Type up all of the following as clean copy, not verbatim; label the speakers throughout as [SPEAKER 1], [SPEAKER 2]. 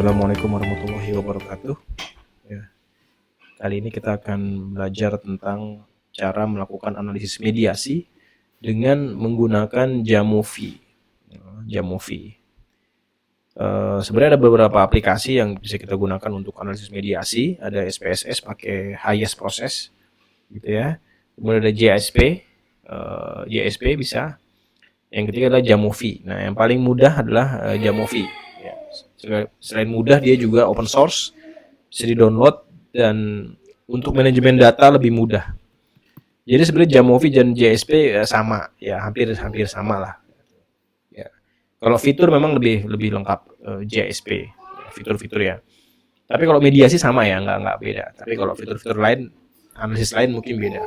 [SPEAKER 1] Assalamualaikum warahmatullahi wabarakatuh. Ya, kali ini kita akan belajar tentang cara melakukan analisis mediasi dengan menggunakan Jamovi. Jamovi. Sebenarnya ada beberapa aplikasi yang bisa kita gunakan untuk analisis mediasi. Ada SPSS pakai highest process, gitu ya. Kemudian ada JSP, JSP bisa. Yang ketiga adalah Jamovi. Nah, yang paling mudah adalah Jamovi. Ya. Selain mudah, dia juga open source, bisa di-download, dan untuk manajemen data lebih mudah. Jadi sebenarnya Jamovi dan JSP sama, ya hampir sama lah. Ya. Kalau fitur memang lebih lengkap JSP, fitur-fitur ya. Tapi kalau mediasi sama ya, nggak beda. Tapi kalau fitur-fitur lain, analisis lain mungkin beda.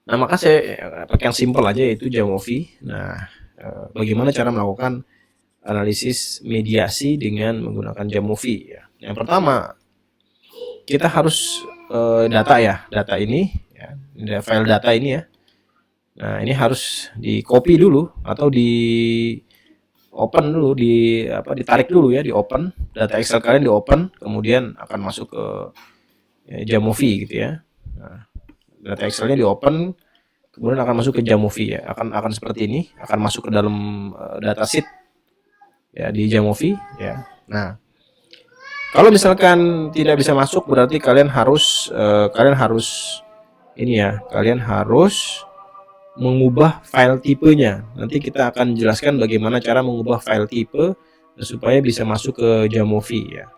[SPEAKER 1] Nah, maka saya pakai yang simple aja, yaitu Jamovi. Nah, bagaimana cara melakukan analisis mediasi dengan menggunakan Jamovi ya. Yang pertama, kita harus data ini ya, file data ini ya. Nah, ini harus di copy dulu atau di open dulu, ditarik dulu ya, di open. Data Excel kalian di open, kemudian akan masuk ke Jamovi gitu ya. Nah, data Excelnya di open, kemudian akan masuk ke Jamovi ya. Akan seperti ini, akan masuk ke dalam datasheet ya di Jamovi ya. Nah, kalau misalkan tidak bisa masuk, berarti kalian harus mengubah file tipenya. Nanti kita akan jelaskan bagaimana cara mengubah file tipe supaya bisa masuk ke Jamovi ya.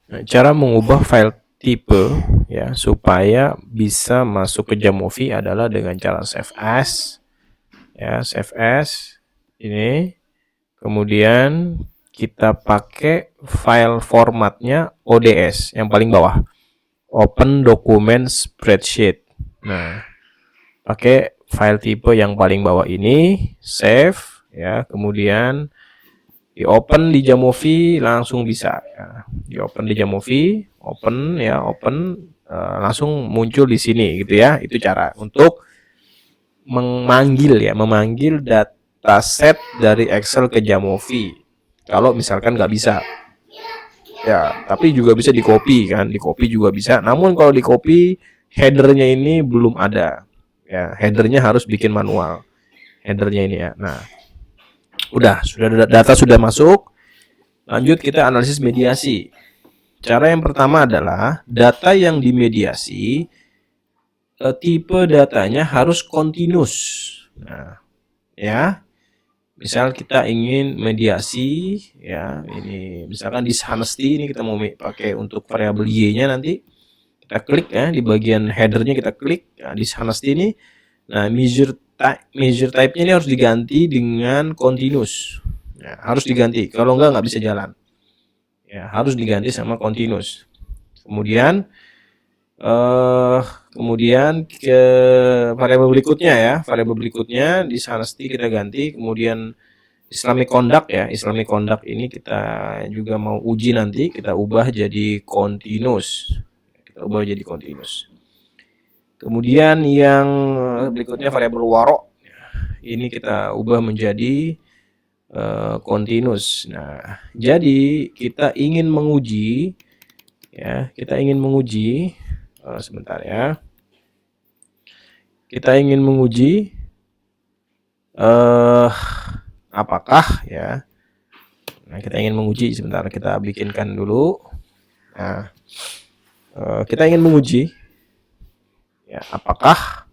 [SPEAKER 1] Nah, cara mengubah file tipe ya supaya bisa masuk ke Jamovi adalah dengan cara save as ya, save as ini, kemudian kita pakai file formatnya ODS yang paling bawah, open document spreadsheet. Nah, pakai file tipe yang paling bawah ini, save ya, kemudian di open di Jamovi langsung bisa ya. Di open di Jamovi, open ya, langsung muncul di sini gitu ya. Itu cara untuk memanggil dataset dari Excel ke Jamovi. Kalau misalkan nggak bisa ya, tapi juga bisa di copy kan, di copy juga bisa. Namun kalau di copy, headernya ini belum ada ya, headernya harus bikin manual headernya ini ya. Nah, data sudah masuk, lanjut kita analisis mediasi. Cara yang pertama adalah data yang dimediasi, tipe datanya harus continuous. Nah, ya, misal kita ingin mediasi ya, ini misalkan dishonesty, ini kita mau pakai untuk variabel y-nya, nanti kita klik ya, di bagian headernya kita klik ya, dishonesty ini. Nah, measure type-nya ini harus diganti dengan continuous ya, harus diganti, kalau nggak bisa jalan ya, harus diganti sama continuous. Kemudian ke variabel berikutnya ya, dishonesty kita ganti. Kemudian Islamic conduct ya, Islamic conduct ini kita juga mau uji, nanti kita ubah jadi continuous. Kemudian yang berikutnya variabel waro, ini kita ubah menjadi continuous. Nah, jadi kita ingin menguji ya, sebentar ya, kita ingin menguji apakah ya, nah kita ingin menguji, sebentar kita bikinkan dulu. Nah, kita ingin menguji ya, apakah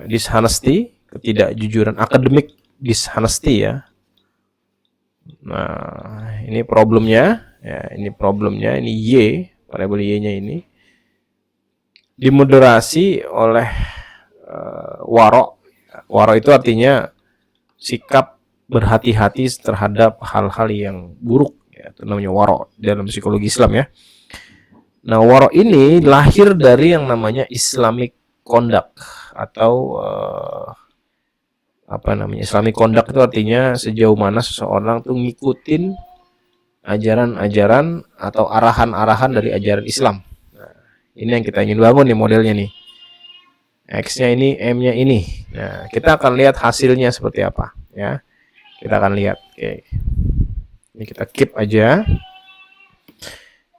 [SPEAKER 1] dishonesty, ketidakjujuran akademik dishonesty ya. Nah, ini problemnya ya, ini y, variabel y-nya ini dimoderasi oleh waro. Waro itu artinya sikap berhati-hati terhadap hal-hal yang buruk ya, itu namanya waro dalam psikologi Islam ya. Nah, waro ini lahir dari yang namanya Islamic conduct atau Islamic conduct itu artinya sejauh mana seseorang tuh ngikutin ajaran-ajaran atau arahan-arahan dari ajaran Islam. Nah, ini yang kita ingin bangun nih modelnya nih. X-nya ini, M-nya ini. Nah, kita akan lihat hasilnya seperti apa ya. Kita akan lihat. Oke. Ini kita keep aja.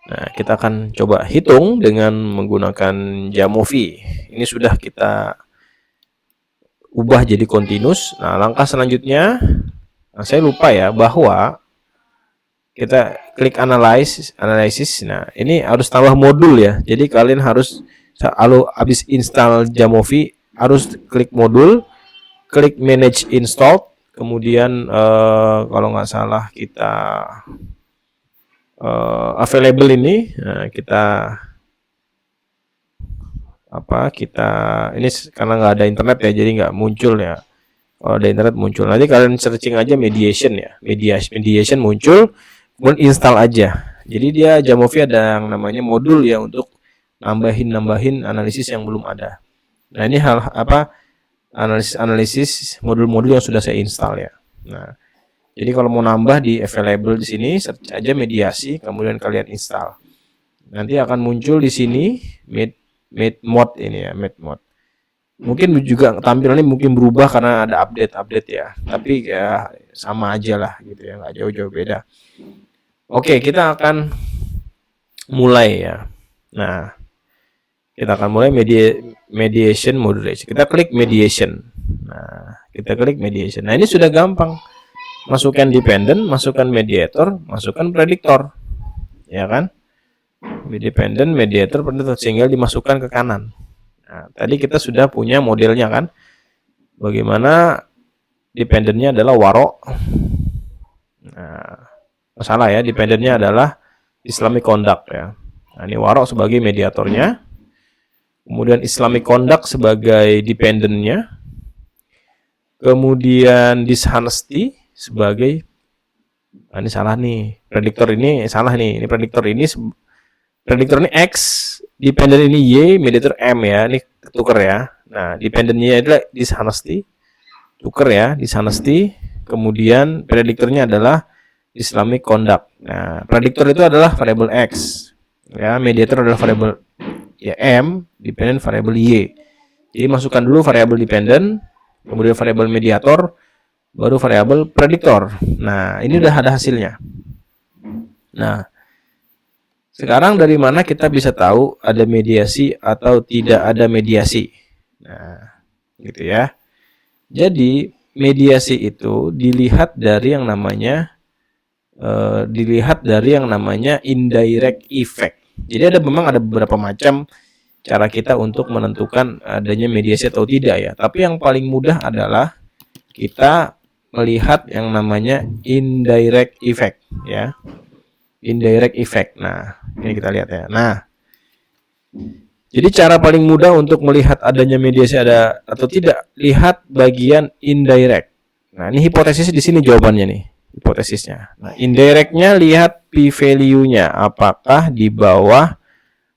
[SPEAKER 1] Nah, kita akan coba hitung dengan menggunakan Jamovi. Ini sudah kita ubah jadi continuous. Nah, langkah selanjutnya, saya lupa ya bahwa kita klik analysis. Nah, ini harus tambah modul ya. Jadi kalian harus habis install Jamovi harus klik modul, klik manage install, kemudian kalau nggak salah kita available ini, kita ini karena nggak ada internet ya, jadi nggak muncul ya. Kalau ada internet muncul. Nanti kalian searching aja mediation ya, mediation muncul, kemudian install aja. Jadi dia Jamovi ada yang namanya modul ya untuk nambahin analisis yang belum ada. Nah, ini analisis modul-modul yang sudah saya install ya. Nah, jadi kalau mau nambah di available di sini, search aja mediasi, kemudian kalian install. Nanti akan muncul di sini made mode ini ya, made mode. Mungkin juga tampilannya mungkin berubah karena ada update ya. Tapi ya sama aja lah gitu ya, nggak jauh-jauh beda. Oke, kita akan mulai ya. Nah, kita akan mulai mediation moderation. Kita klik mediation. Nah, kita klik mediation. Nah, ini sudah gampang. Masukkan dependent, masukkan mediator, masukkan predictor. Ya kan? Dependent, mediator, predictor, sehingga dimasukkan ke kanan. Nah, tadi kita sudah punya modelnya kan? Bagaimana dependentnya adalah Waro. Nah, masalah ya, dependentnya adalah Islamic Conduct ya. Nah, ini Waro sebagai mediatornya. Kemudian Islamic Conduct sebagai dependentnya. Kemudian dishonesty sebagai, ini salah nih, predictor ini salah nih, ini predictor ini X, dependent ini Y, mediator M ya, ini tuker ya. Nah, dependentnya adalah dishonesty, tuker ya, dishonesty. Kemudian predictornya adalah Islamic Conduct. Nah, predictor itu adalah variable X ya, mediator adalah variable ya M, dependent variable Y. Jadi masukkan dulu variable dependent, kemudian variable mediator, baru variabel predictor. Nah, ini udah ada hasilnya. Nah, sekarang dari mana kita bisa tahu ada mediasi atau tidak ada mediasi? Nah, gitu ya. Jadi, mediasi itu dilihat dari yang namanya indirect effect. Jadi memang ada beberapa macam cara kita untuk menentukan adanya mediasi atau tidak ya. Tapi yang paling mudah adalah kita melihat yang namanya indirect effect ya. Indirect effect. Nah, ini kita lihat ya. Nah, jadi cara paling mudah untuk melihat adanya mediasi ada atau tidak, lihat bagian indirect. Nah, ini hipotesis di sini jawabannya nih, hipotesisnya. Nah, indirectnya lihat p value-nya apakah di bawah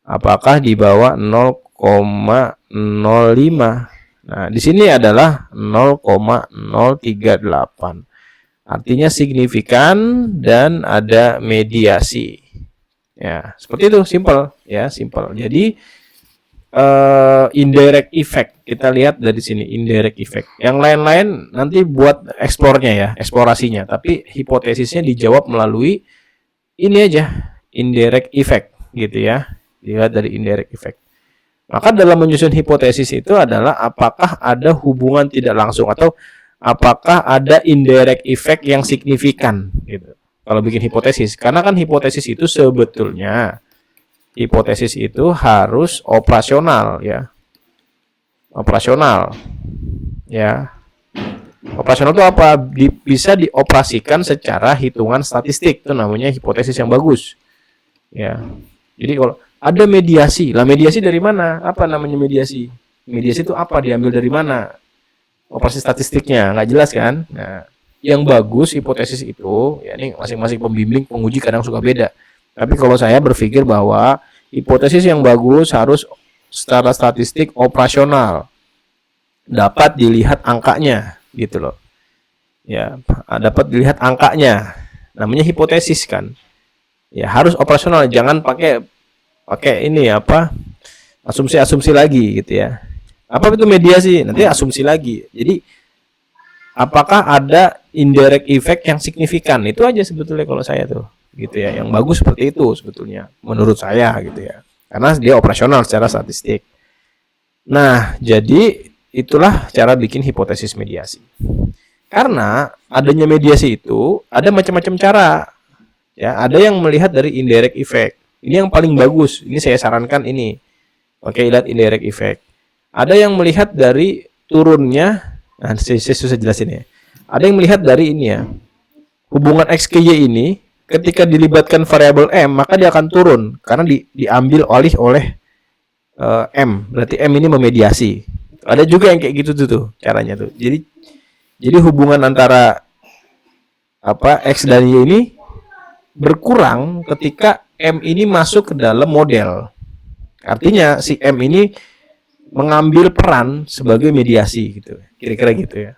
[SPEAKER 1] 0,05. Nah, di sini adalah 0,038. Artinya signifikan dan ada mediasi. Ya, seperti itu, simple ya, simple. Jadi indirect effect kita lihat dari sini, indirect effect. Yang lain-lain nanti buat eksplornya ya, eksplorasinya. Tapi hipotesisnya dijawab melalui ini aja, indirect effect gitu ya. Dilihat dari indirect effect. Maka dalam menyusun hipotesis itu adalah apakah ada hubungan tidak langsung atau apakah ada indirect effect yang signifikan gitu. Kalau bikin hipotesis, karena kan hipotesis itu sebetulnya hipotesis itu harus operasional ya. Operasional. Ya. Operasional itu apa? Bisa dioperasikan secara hitungan statistik. Itu namanya hipotesis yang bagus. Ya. Jadi kalau ada mediasi. Lah mediasi dari mana? Apa namanya mediasi? Mediasi itu apa? Diambil dari mana? Operasi statistiknya nggak jelas kan? Nah, yang bagus hipotesis itu, ya ini masing-masing pembimbing penguji kadang suka beda. Tapi kalau saya berpikir bahwa hipotesis yang bagus harus secara statistik operasional, dapat dilihat angkanya, gitu loh. Ya, dapat dilihat angkanya. Namanya hipotesis kan. Ya harus operasional, jangan pakai ini apa asumsi lagi gitu ya. Apa itu mediasi? Nanti asumsi lagi. Jadi apakah ada indirect effect yang signifikan. Itu aja sebetulnya kalau saya tuh, gitu ya. Yang bagus seperti itu sebetulnya menurut saya gitu ya, karena dia operasional secara statistik. Nah, jadi itulah cara bikin hipotesis mediasi. Karena adanya mediasi itu ada macam-macam cara. Ya, ada yang melihat dari indirect effect. Ini yang paling bagus. Ini saya sarankan ini. Oke, lihat indirect effect. Ada yang melihat dari turunnya. Nah, saya susah jelasin ya. Ada yang melihat dari ini ya. Hubungan X ke Y ini ketika dilibatkan variabel M, maka dia akan turun karena diambil alih oleh M. Berarti M ini memediasi. Ada juga yang kayak gitu tuh caranya tuh. Jadi hubungan antara X dan Y ini berkurang ketika M ini masuk ke dalam model. Artinya si M ini mengambil peran sebagai mediasi gitu. Kira-kira gitu ya.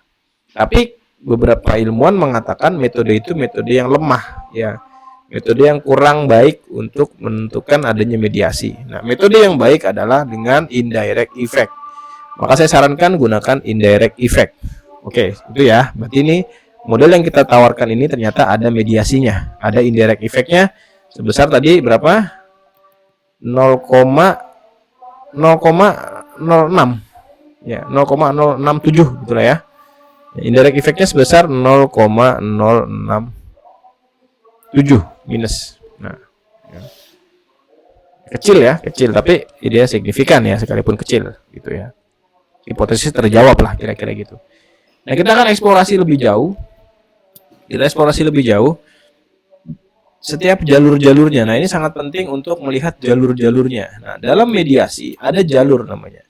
[SPEAKER 1] Tapi beberapa ilmuwan mengatakan metode itu metode yang lemah ya. Metode yang kurang baik untuk menentukan adanya mediasi. Nah, metode yang baik adalah dengan indirect effect. Maka saya sarankan gunakan indirect effect. Oke, itu ya. Berarti ini model yang kita tawarkan ini ternyata ada mediasinya, ada indirect effect-nya sebesar tadi berapa? 0,06 ya, 0,067 gitulah ya. Indirect effect-nya sebesar 0,067 minus. Nah, ya. Kecil tapi dia signifikan ya sekalipun kecil gitu ya. Hipotesis terjawab lah kira-kira gitu. Nah, kita akan eksplorasi lebih jauh. Setiap jalur-jalurnya. Nah, ini sangat penting untuk melihat jalur-jalurnya. Nah, dalam mediasi ada jalur namanya.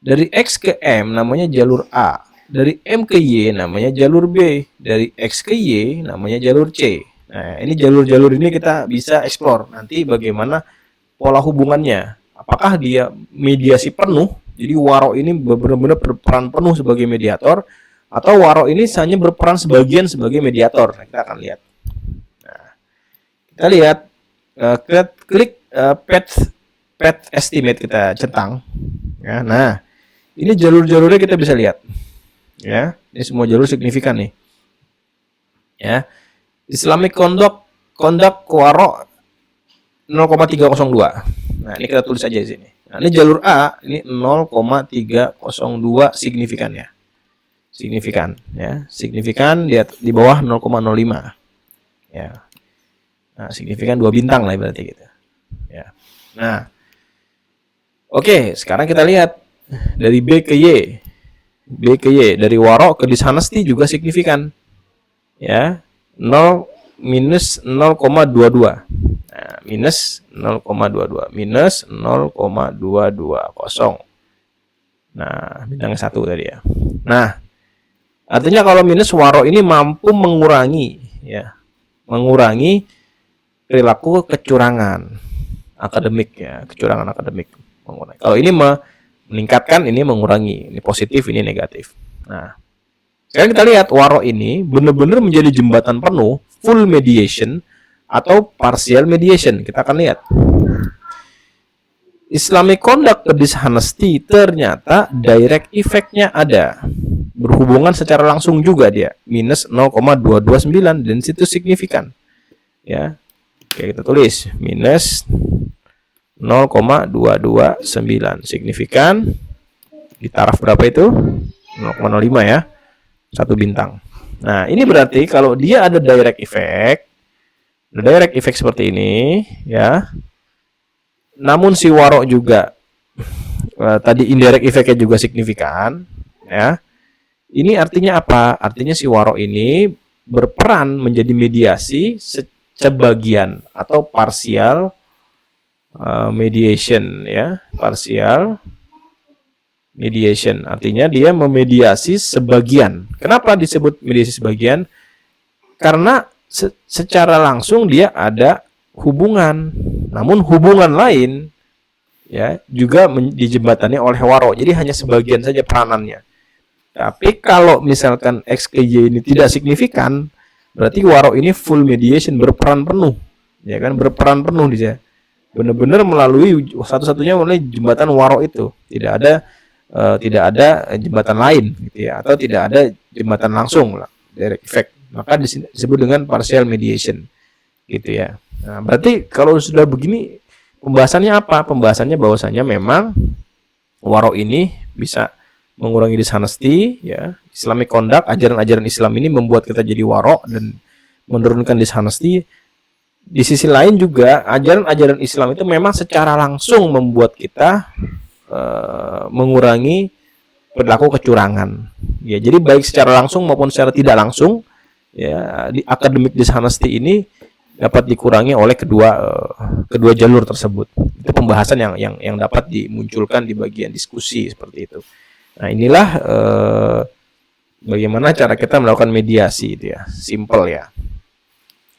[SPEAKER 1] Dari X ke M namanya jalur A. Dari M ke Y namanya jalur B. Dari X ke Y namanya jalur C. Nah, ini jalur-jalur ini kita bisa explore. Nanti bagaimana pola hubungannya. Apakah dia mediasi penuh? Jadi waro ini benar-benar berperan penuh sebagai mediator, atau waro ini hanya berperan sebagian sebagai mediator. Nah, kita akan lihat. Nah, kita lihat, klik path estimate kita centang. Ya, nah, ini jalur-jalurnya kita bisa lihat. Ya, ini semua jalur signifikan nih. Ya, Islamic conduct waro 0,302. Nah, ini kita tulis aja di sini. Nah, ini jalur A, ini 0,302 signifikan ya. Signifikan ya. Signifikan di bawah 0,05. Ya. Nah, signifikan 2 bintang lah berarti gitu. Ya. Nah. Oke, sekarang kita lihat dari B ke Y. B ke Y, dari waro ke dishonesty juga signifikan. Ya. minus 0,22. Nah, minus 0,22 minus 0,220. Nah, bintang 1 tadi ya. Nah, artinya kalau minus waro ini mampu mengurangi mengurangi perilaku kecurangan akademik ya, kecurangan akademik mengurangi. Kalau ini meningkatkan, ini mengurangi, ini positif, ini negatif. Nah, sekarang kita lihat waro ini benar-benar menjadi jembatan penuh, full mediation atau partial mediation. Kita akan lihat. Islamic conduct ke dishonesty ternyata direct effect-nya ada. Berhubungan secara langsung juga dia. Minus 0,229 dan situ signifikan. Ya. Oke, kita tulis minus 0,229 signifikan. Di taraf berapa itu? 0,05 ya. 1 bintang. Nah, ini berarti kalau dia ada direct effect seperti ini ya. Namun si waro juga tadi indirect effect-nya juga signifikan ya. Ini artinya apa? Artinya si waro ini berperan menjadi mediasi sebagian atau partial mediation ya, partial mediation. Artinya dia memediasi sebagian. Kenapa disebut mediasi sebagian? Karena secara langsung dia ada hubungan. Namun hubungan lain ya juga dijembatani oleh waro. Jadi hanya sebagian saja peranannya. Tapi kalau misalkan X ke Y ini tidak signifikan, berarti waro ini full mediation, berperan penuh. Ya kan, berperan penuh dia. Benar-benar melalui satu-satunya melalui jembatan waro itu. Tidak ada tidak ada jembatan lain gitu ya, atau tidak ada jembatan langsung lah, direct effect, maka disebut dengan partial mediation gitu ya. Nah, berarti kalau sudah begini pembahasannya apa? Pembahasannya bahwasanya memang waro ini bisa mengurangi dishonesty ya. Islamic conduct, ajaran-ajaran Islam ini membuat kita jadi waro dan menurunkan dishonesty. Di sisi lain juga ajaran-ajaran Islam itu memang secara langsung membuat kita mengurangi perilaku kecurangan. Ya, jadi baik secara langsung maupun secara tidak langsung ya, di academic dishonesty ini dapat dikurangi oleh kedua jalur tersebut. Itu pembahasan yang dapat dimunculkan di bagian diskusi seperti itu. Nah, inilah bagaimana cara kita melakukan mediasi itu ya, simple ya.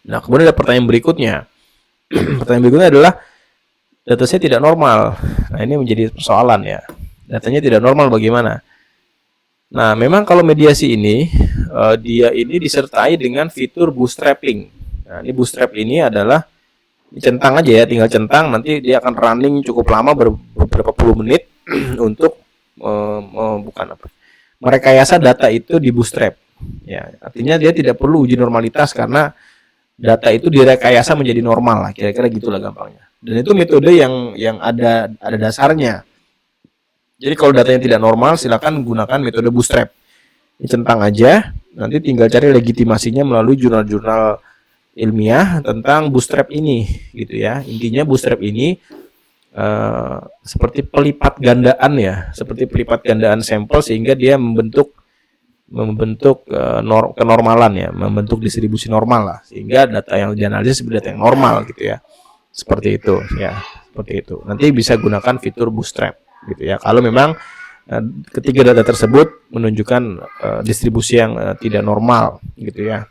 [SPEAKER 1] Nah, kemudian ada pertanyaan berikutnya. Pertanyaan berikutnya adalah data saya tidak normal. Nah, ini menjadi persoalan ya. Datanya tidak normal bagaimana? Nah, memang kalau mediasi ini dia ini disertai dengan fitur bootstrapping. Nah, ini bootstrap ini adalah centang aja ya, tinggal centang, nanti dia akan running cukup lama beberapa puluh menit untuk merekayasa data itu di bootstrap. Ya, artinya dia tidak perlu uji normalitas karena data itu direkayasa menjadi normal lah, kira-kira gitulah gampangnya. Dan itu metode yang ada dasarnya. Jadi kalau datanya tidak normal, silakan gunakan metode bootstrap. Ini centang aja, nanti tinggal cari legitimasinya melalui jurnal-jurnal ilmiah tentang bootstrap ini, gitu ya. Intinya bootstrap ini seperti pelipat gandaan ya, seperti pelipat gandaan sampel sehingga dia membentuk kenormalan ya, membentuk distribusi normal lah, sehingga data yang dianalisis sebagai data yang normal gitu ya. Seperti itu ya, seperti itu. Nanti bisa gunakan fitur bootstrap gitu ya. Kalau memang ketiga data tersebut menunjukkan distribusi yang tidak normal gitu ya.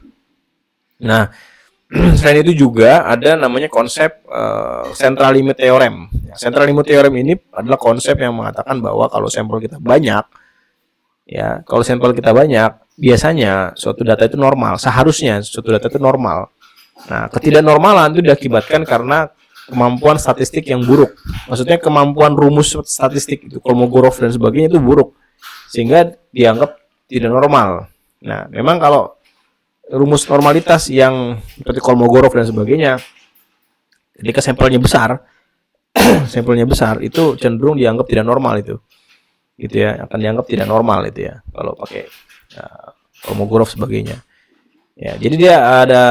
[SPEAKER 1] Nah, selain itu juga ada namanya konsep central limit theorem. Central limit theorem ini adalah konsep yang mengatakan bahwa kalau sampel kita banyak, ya, kalau sampel kita banyak, biasanya suatu data itu normal. Seharusnya suatu data itu normal. Nah, ketidaknormalan itu diakibatkan karena kemampuan statistik yang buruk. Maksudnya kemampuan rumus statistik itu, Kolmogorov dan sebagainya itu buruk, sehingga dianggap tidak normal. Nah, memang kalau rumus normalitas yang seperti Kolmogorov dan sebagainya, ketika sampelnya besar, sampelnya besar itu cenderung dianggap tidak normal itu, gitu ya, akan dianggap tidak normal itu ya, kalau pakai Kolmogorov sebagainya. Ya, jadi dia ada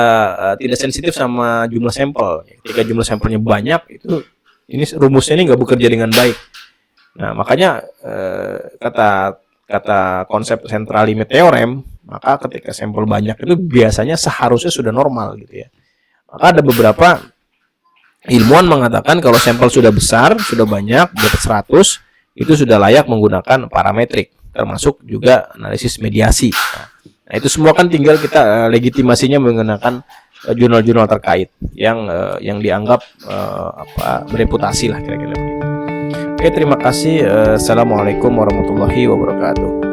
[SPEAKER 1] tidak sensitif sama jumlah sampel. Ketika jumlah sampelnya banyak, itu ini rumusnya ini nggak bekerja dengan baik. Nah, makanya kata konsep central limit theorem, maka ketika sampel banyak itu biasanya seharusnya sudah normal gitu ya. Maka ada beberapa ilmuwan mengatakan kalau sampel sudah besar, sudah banyak, di atas 100, itu sudah layak menggunakan parametrik, termasuk juga analisis mediasi. Nah, itu semua kan tinggal kita legitimasinya menggunakan jurnal-jurnal terkait yang dianggap bereputasi lah kira-kira begitu. Oke, terima kasih. Assalamualaikum warahmatullahi wabarakatuh.